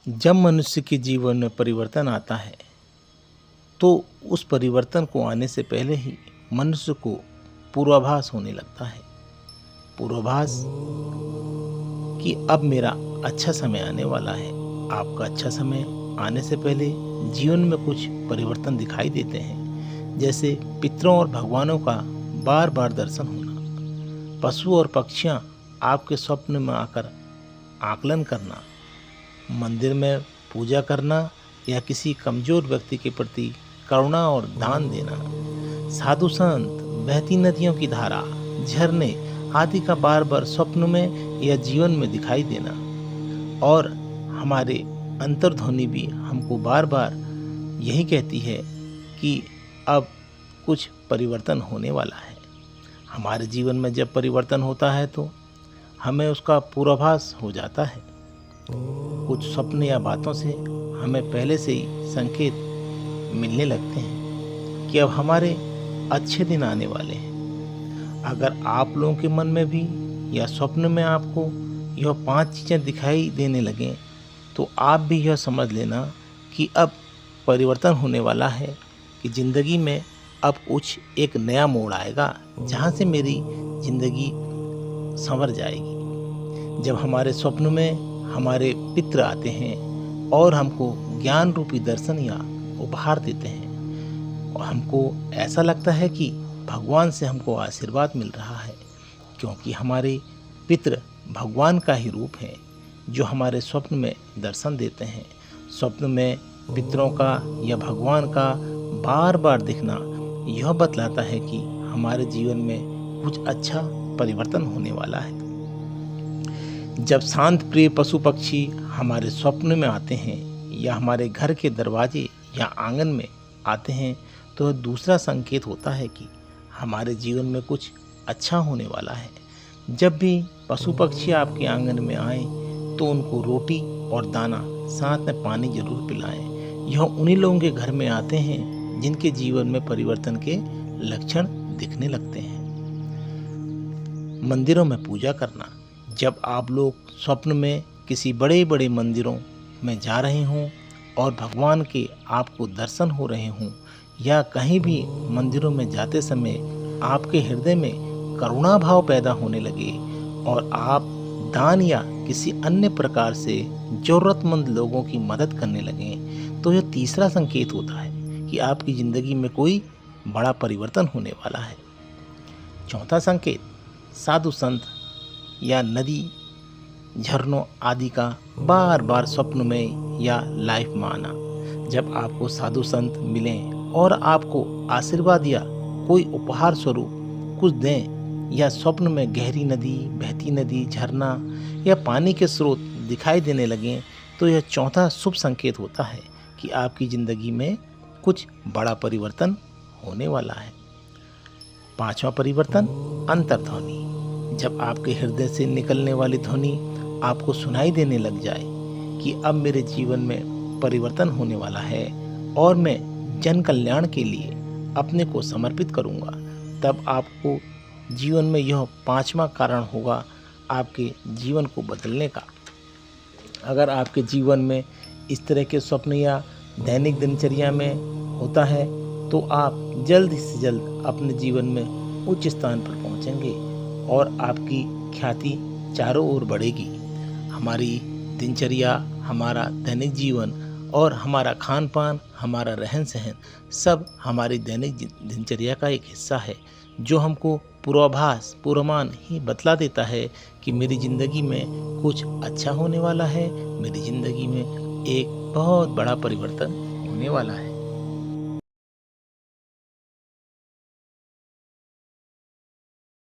जब मनुष्य के जीवन में परिवर्तन आता है तो उस परिवर्तन को आने से पहले ही मनुष्य को पूर्वाभास होने लगता है। पूर्वाभास कि अब मेरा अच्छा समय आने वाला है। आपका अच्छा समय आने से पहले जीवन में कुछ परिवर्तन दिखाई देते हैं, जैसे पितरों और भगवानों का बार बार दर्शन होना, पशु और पक्षियाँ आपके स्वप्न में आकर आकलन करना, मंदिर में पूजा करना या किसी कमजोर व्यक्ति के प्रति करुणा और दान देना, साधु संत, बहती नदियों की धारा, झरने आदि का बार बार स्वप्न में या जीवन में दिखाई देना, और हमारे अंतर्ध्वनि भी हमको बार बार यही कहती है कि अब कुछ परिवर्तन होने वाला है। हमारे जीवन में जब परिवर्तन होता है तो हमें उसका पूर्वाभास हो जाता है। कुछ स्वप्न या बातों से हमें पहले से ही संकेत मिलने लगते हैं कि अब हमारे अच्छे दिन आने वाले हैं। अगर आप लोगों के मन में भी या स्वप्न में आपको यह 5 चीज़ें दिखाई देने लगें तो आप भी यह समझ लेना कि अब परिवर्तन होने वाला है, कि ज़िंदगी में अब कुछ एक नया मोड़ आएगा जहाँ से मेरी ज़िंदगी संवर जाएगी। जब हमारे स्वप्न में हमारे पितृ आते हैं और हमको ज्ञान रूपी दर्शन या उपहार देते हैं और हमको ऐसा लगता है कि भगवान से हमको आशीर्वाद मिल रहा है, क्योंकि हमारे पितृ भगवान का ही रूप है जो हमारे स्वप्न में दर्शन देते हैं। स्वप्न में पितरों का या भगवान का बार बार दिखना यह बतलाता है कि हमारे जीवन में कुछ अच्छा परिवर्तन होने वाला है। जब शांत प्रिय पशु पक्षी हमारे स्वप्न में आते हैं या हमारे घर के दरवाजे या आंगन में आते हैं तो दूसरा संकेत होता है कि हमारे जीवन में कुछ अच्छा होने वाला है। जब भी पशु पक्षी आपके आंगन में आए तो उनको रोटी और दाना साथ में पानी जरूर पिलाएं। यह उन्हीं लोगों के घर में आते हैं जिनके जीवन में परिवर्तन के लक्षण दिखने लगते हैं। मंदिरों में पूजा करना, जब आप लोग स्वप्न में किसी बड़े बड़े मंदिरों में जा रहे हों और भगवान के आपको दर्शन हो रहे हों, या कहीं भी मंदिरों में जाते समय आपके हृदय में करुणा भाव पैदा होने लगे और आप दान या किसी अन्य प्रकार से ज़रूरतमंद लोगों की मदद करने लगें, तो यह तीसरा संकेत होता है कि आपकी ज़िंदगी में कोई बड़ा परिवर्तन होने वाला है। चौथा संकेत, साधु संत या नदी, झरनों आदि का बार बार स्वप्न में या लाइफ में आना। जब आपको साधु संत मिलें और आपको आशीर्वाद या कोई उपहार स्वरूप कुछ दें, या स्वप्न में गहरी नदी, बहती नदी, झरना या पानी के स्रोत दिखाई देने लगें, तो यह चौथा शुभ संकेत होता है कि आपकी ज़िंदगी में कुछ बड़ा परिवर्तन होने वाला है। पांचवा परिवर्तन, अंतर्ध्वनि। जब आपके हृदय से निकलने वाली ध्वनि आपको सुनाई देने लग जाए कि अब मेरे जीवन में परिवर्तन होने वाला है और मैं जन कल्याण के लिए अपने को समर्पित करूंगा, तब आपको जीवन में यह 5वां कारण होगा आपके जीवन को बदलने का। अगर आपके जीवन में इस तरह के स्वप्न या दैनिक दिनचर्या में होता है तो आप जल्द से जल्द अपने जीवन में उच्च स्थान पर पहुंचेंगे और आपकी ख्याति चारों ओर बढ़ेगी। हमारी दिनचर्या, हमारा दैनिक जीवन और हमारा खान पान, हमारा रहन सहन सब हमारी दैनिक दिनचर्या का एक हिस्सा है, जो हमको पूर्वाभास, पूर्वानुमान ही बतला देता है कि मेरी ज़िंदगी में कुछ अच्छा होने वाला है, मेरी ज़िंदगी में एक बहुत बड़ा परिवर्तन होने वाला है।